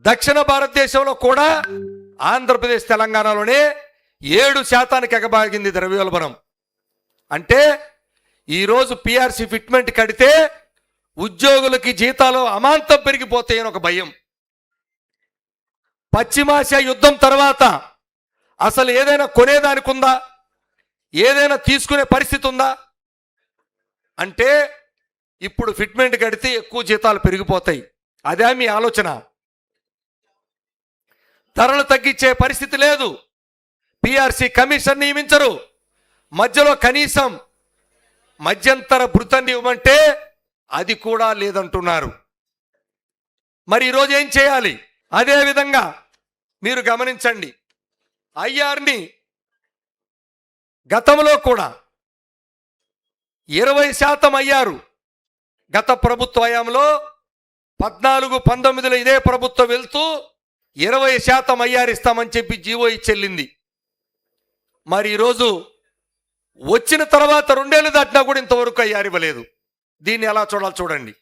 దక్షిణ భారతదేశంలో కూడా ఆంధ్రప్రదేశ్ తెలంగాణలోనే 7% ఎగబాగింది ద్రవ్యోల్బణం. అంటే ఈరోజు పిఆర్సీ ఫిట్మెంట్ కడితే ఉద్యోగులకి జీతాలు అమాంతం పెరిగిపోతాయని ఒక భయం. పశ్చిమాసియా యుద్ధం తర్వాత అసలు ఏదైనా కొనేదానికి ఉందా, ఏదైనా తీసుకునే పరిస్థితి ఉందా అంటే ఇప్పుడు ఫిట్మెంట్ కడితే ఎక్కువ జీతాలు పెరిగిపోతాయి. అదే మీ ఆలోచన. ధరలు తగ్గించే పరిస్థితి లేదు. పిఆర్సీ కమిషన్ నియమించరు. మధ్యలో కనీసం మధ్యంతర భృతాన్ని ఇవ్వమంటే అది కూడా లేదంటున్నారు. మరి ఈరోజు ఏం చేయాలి? అదే విధంగా మీరు గమనించండి, ఐఆర్ని గతంలో కూడా 20% అయ్యారు. గత ప్రభుత్వ హయాంలో 14-19లో ఇదే ప్రభుత్వం వెళ్తూ 20% అయ్యారు ఇస్తామని చెప్పి జీవో ఇచ్చెళ్ళింది. మరి ఈరోజు వచ్చిన తర్వాత 2 ఏళ్ళు దాటినా కూడా ఇంతవరకు అయ్యారు ఇవ్వలేదు. దీన్ని ఎలా చూడాలి చూడండి.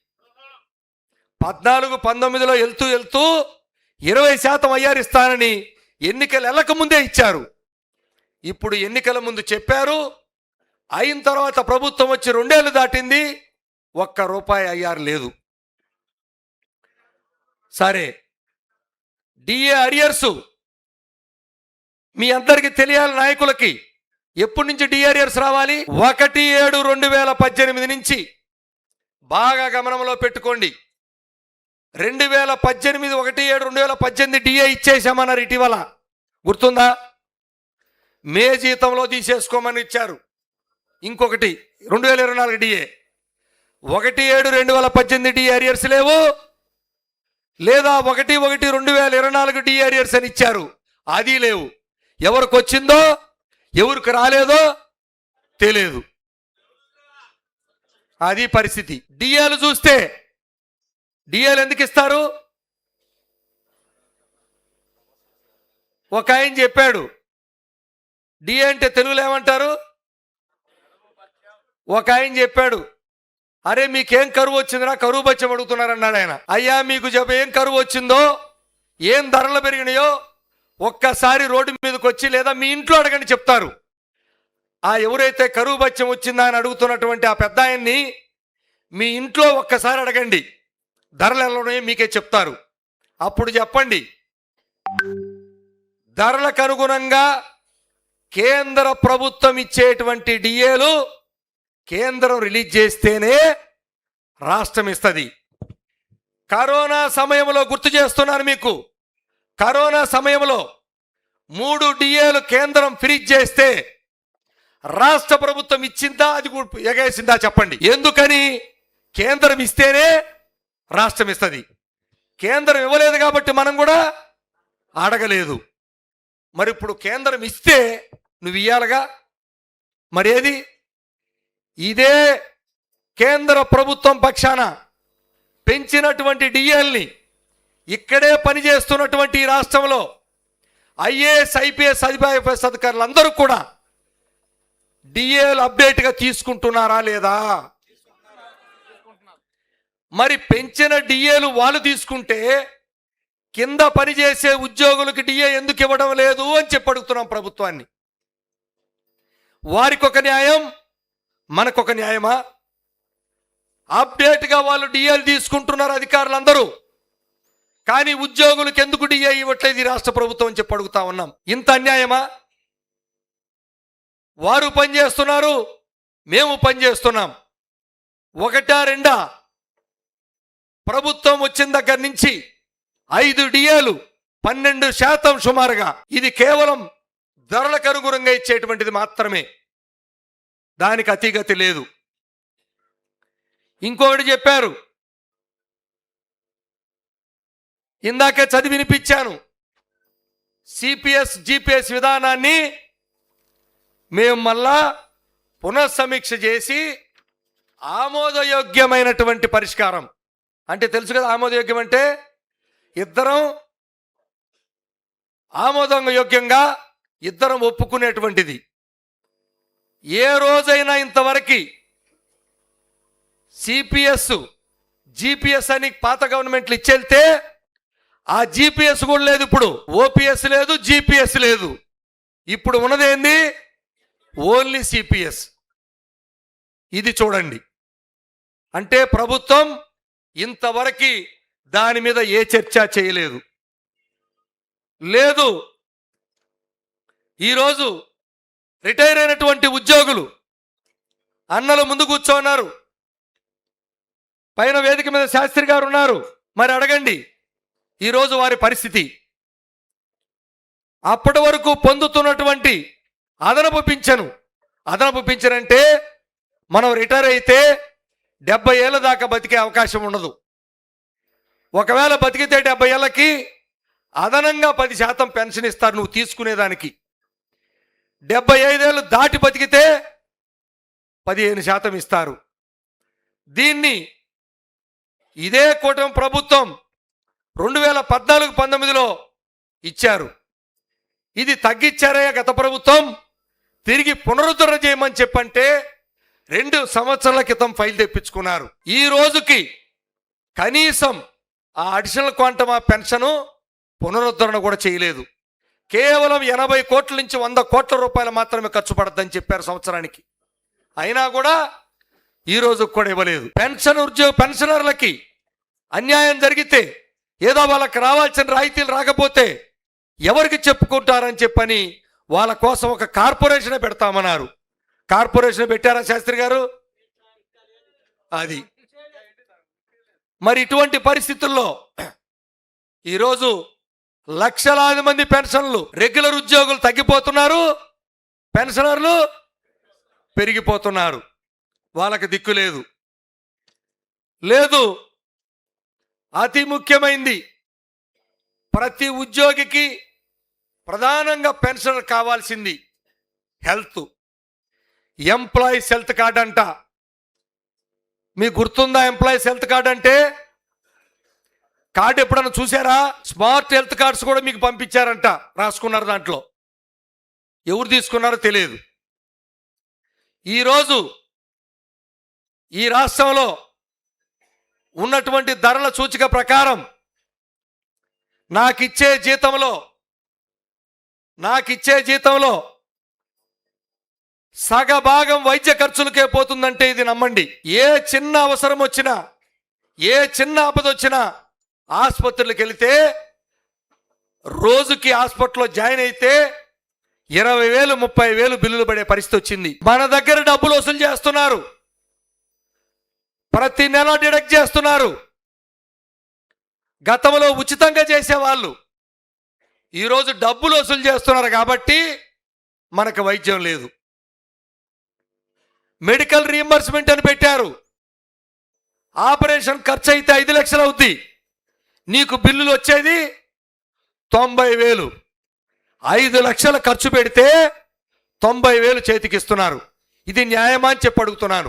14-19లో వెళ్తూ 20% అయ్యారు ఇస్తానని ఎన్నికలు వెళ్ళక ముందే ఇచ్చారు. ఇప్పుడు ఎన్నికల ముందు చెప్పారు, అయిన తర్వాత ప్రభుత్వం వచ్చి 2 ఏళ్ళు దాటింది, ₹1 అయ్యారు లేదు. సరే, డిఏ అరియర్స్ మీ అందరికీ తెలియాలి. నాయకులకి ఎప్పటి నుంచి డిఏ అరియర్స్ రావాలి? 1/7/2018 నుంచి బాగా గమనంలో పెట్టుకోండి. 2018 1/7/2018 డిఏ ఇచ్చేసామన్నారు ఇటీవల, గుర్తుందా? మే జీతంలో తీసేసుకోమని ఇచ్చారు. ఇంకొకటి 2024 డిఏ 1/7/2018 డిఏ అరియర్స్ లేవు, లేదా 1/1/2024 డిఏ అరియర్స్ అని ఇచ్చారు, అది లేవు. ఎవరికి వచ్చిందో ఎవరికి రాలేదో తెలియదు. అది పరిస్థితి. డిఏలు చూస్తే డిఏలు ఎందుకు ఇస్తారు? ఒక ఆయన చెప్పాడు, డిఏ అంటే తెలుగులో ఏమంటారు? ఒక ఆయన చెప్పాడు, అరే మీకేం కరువు వచ్చిందిరా, కరువు బచ్చం అడుగుతున్నారన్నాడు ఆయన. అయ్యా మీకు ఏం కరువు వచ్చిందో, ఏం ధరలు పెరిగినాయో ఒక్కసారి రోడ్డు మీదకి వచ్చి లేదా మీ ఇంట్లో అడగండి చెప్తారు. ఆ ఎవరైతే కరువు బచ్చం వచ్చిందా అని అడుగుతున్నటువంటి ఆ పెద్ద ఆయన్ని మీ ఇంట్లో ఒక్కసారి అడగండి, ధరలు ఎలా ఉన్నాయో మీకే చెప్తారు. అప్పుడు చెప్పండి, ధరలకు అనుగుణంగా కేంద్ర ప్రభుత్వం ఇచ్చేటువంటి డిఏలు కేంద్రం రిలీజ్ చేస్తేనే రాష్ట్రం ఇస్తుంది. కరోనా సమయంలో గుర్తు చేస్తున్నాను మీకు, కరోనా సమయంలో 3 డిఏలు కేంద్రం ఫ్రీజ్ చేస్తే రాష్ట్ర ప్రభుత్వం ఇచ్చిందా, అది ఎగేసిందా చెప్పండి. ఎందుకని? కేంద్రం ఇస్తేనే రాష్ట్రం ఇస్తుంది. కేంద్రం ఇవ్వలేదు కాబట్టి మనం కూడా అడగలేదు. మరి ఇప్పుడు కేంద్రం ఇస్తే నువ్వు ఇయ్యాలిగా. మరి ఏది? ఇదే కేంద్ర ప్రభుత్వం పక్షాన పెంచినటువంటి డిఏల్ని ఇక్కడే పనిచేస్తున్నటువంటి ఈ రాష్ట్రంలో ఐఏఎస్ ఐపీఎస్ ఐపీఎస్ అధికారులందరూ కూడా డిఏలు అప్డేట్గా తీసుకుంటున్నారా లేదా? మరి పెంచిన డిఏలు వాళ్ళు తీసుకుంటే కింద పనిచేసే ఉద్యోగులకు డిఏ ఎందుకు ఇవ్వడం లేదు అని చెప్పి అడుగుతున్నాం ప్రభుత్వాన్ని. వారికి ఒక న్యాయం, మనకొక న్యాయమా? అప్డేట్గా వాళ్ళు డిఏలు తీసుకుంటున్నారు అధికారులందరూ, కానీ ఉద్యోగులకు ఎందుకు డిఏ ఇవ్వట్లేదు ఈ రాష్ట్ర ప్రభుత్వం అని చెప్పి అడుగుతా ఉన్నాం. ఇంత అన్యాయమా? వారు పనిచేస్తున్నారు, మేము పనిచేస్తున్నాం. 1-2 ప్రభుత్వం వచ్చిన దగ్గర నుంచి 5 డిఏలు 12% సుమారుగా. ఇది కేవలం ధరలకు అనుగుణంగా ఇచ్చేటువంటిది మాత్రమే, దానికి అతిగతి లేదు. ఇంకొకటి చెప్పారు, ఇందాకే చదివి వినిపించాను, సిపిఎస్ జిపిఎస్ విధానాన్ని మేము మళ్ళా పునఃసమీక్ష చేసి ఆమోదయోగ్యమైనటువంటి పరిష్కారం. అంటే తెలుసు కదా ఆమోదయోగ్యం అంటే, ఇద్దరం ఆమోదయోగ్యంగా ఇద్దరం ఒప్పుకునేటువంటిది. ఏ రోజైనా ఇంతవరకు సిపిఎస్ జిపిఎస్ అని పాత గవర్నమెంట్లు ఇచ్చేళ్తే ఆ జీపీఎస్ కూడా లేదు, ఇప్పుడు ఓపీఎస్ లేదు, జీపీఎస్ లేదు. ఇప్పుడు ఉన్నదేంది? Only CPS. ఇది చూడండి. అంటే ప్రభుత్వం ఇంతవరకు దాని మీద ఏ చర్చ చేయలేదు. లేదు, ఈరోజు రిటైర్ అయినటువంటి ఉద్యోగులు అన్నలు ముందు కూర్చోన్నారు, పైన వేదిక మీద శాస్త్రి గారు ఉన్నారు. మరి అడగండి ఈరోజు వారి పరిస్థితి. అప్పటి వరకు పొందుతున్నటువంటి అదనపు పింఛను అంటే మనం రిటైర్ అయితే 70 ఏళ్ళ దాకా బతికే అవకాశం ఉండదు. ఒకవేళ బతికితే 70 ఏళ్ళకి అదనంగా 10% పెన్షన్ ఇస్తారు నువ్వు తీసుకునేదానికి. 75 ఏళ్ళు దాటి బతికితే 15% ఇస్తారు. దీన్ని ఇదే కూటమి ప్రభుత్వం 2014-19లో ఇచ్చారు. ఇది తగ్గించారే గత ప్రభుత్వం, తిరిగి పునరుద్ధరణ చేయమని చెప్పంటే 2 సంవత్సరాల క్రితం ఫైల్ తెప్పించుకున్నారు. ఈ రోజుకి కనీసం ఆ అడిషనల్ క్వాంటమ్ ఆఫ్ పెన్షను పునరుద్ధరణ కూడా చేయలేదు. కేవలం 80 కోట్ల నుంచి 100 కోట్ల రూపాయలు మాత్రమే ఖర్చు పడద్దని చెప్పారు సంవత్సరానికి. అయినా కూడా ఈ రోజు కూడా ఇవ్వలేదు. పెన్షనర్లకి అన్యాయం జరిగితే, ఏదో వాళ్ళకి రావాల్సిన రాయితీలు రాకపోతే ఎవరికి చెప్పుకుంటారని చెప్పని వాళ్ళ కోసం ఒక కార్పొరేషన్ పెడతామన్నారు. కార్పొరేషన్ పెట్టారా శాస్త్రి గారు? అది మరి ఇటువంటి పరిస్థితుల్లో ఈరోజు లక్షలాది మంది పెన్షన్లు, రెగ్యులర్ ఉద్యోగులు తగ్గిపోతున్నారు, పెన్షనర్లు పెరిగిపోతున్నారు. వాళ్ళకి దిక్కు లేదు. అతి ముఖ్యమైనది, ప్రతి ఉద్యోగికి ప్రధానంగా పెన్షన్ కావాల్సింది హెల్త్, ఎంప్లాయీస్ హెల్త్ కార్డ్ అంట. మీకు గుర్తుందా ఎంప్లాయీస్ హెల్త్ కార్డ్ అంటే? కార్డు ఎప్పుడన్నా చూసారా? స్మార్ట్ హెల్త్ కార్డ్స్ కూడా మీకు పంపించారంట, రాసుకున్నారు. దాంట్లో ఎవరు తీసుకున్నారో తెలియదు. ఈరోజు ఈ రాష్ట్రంలో ఉన్నటువంటి ధరల సూచిక ప్రకారం నాకిచ్చే జీతంలో సగభాగం వైద్య ఖర్చులకే పోతుందంటే ఇది నమ్మండి. ఏ చిన్న అవసరం వచ్చినా, ఏ చిన్న ఆపద వచ్చినా ఆసుపత్రులకు వెళితే రోజుకి హాస్పిటల్లో జాయిన్ అయితే 20,000 30,000 బిల్లులు పడే పరిస్థితి వచ్చింది. మన దగ్గర డబ్బులు వసూలు చేస్తున్నారు, ప్రతి నెల డిడక్ట్ చేస్తున్నారు. గతంలో ఉచితంగా చేసేవాళ్ళు ఈరోజు డబ్బులు వసూలు చేస్తున్నారు కాబట్టి మనకు వైద్యం లేదు. మెడికల్ రీయింబర్స్మెంట్ అని పెట్టారు. ఆపరేషన్ ఖర్చు అయితే 5 లక్షలు అవుద్ది, నీకు బిల్లులు వచ్చేది 90,000. 5 లక్షల ఖర్చు పెడితే 90,000 చేతికిస్తున్నారు. ఇది న్యాయమా అని చెప్పి అడుగుతున్నాను.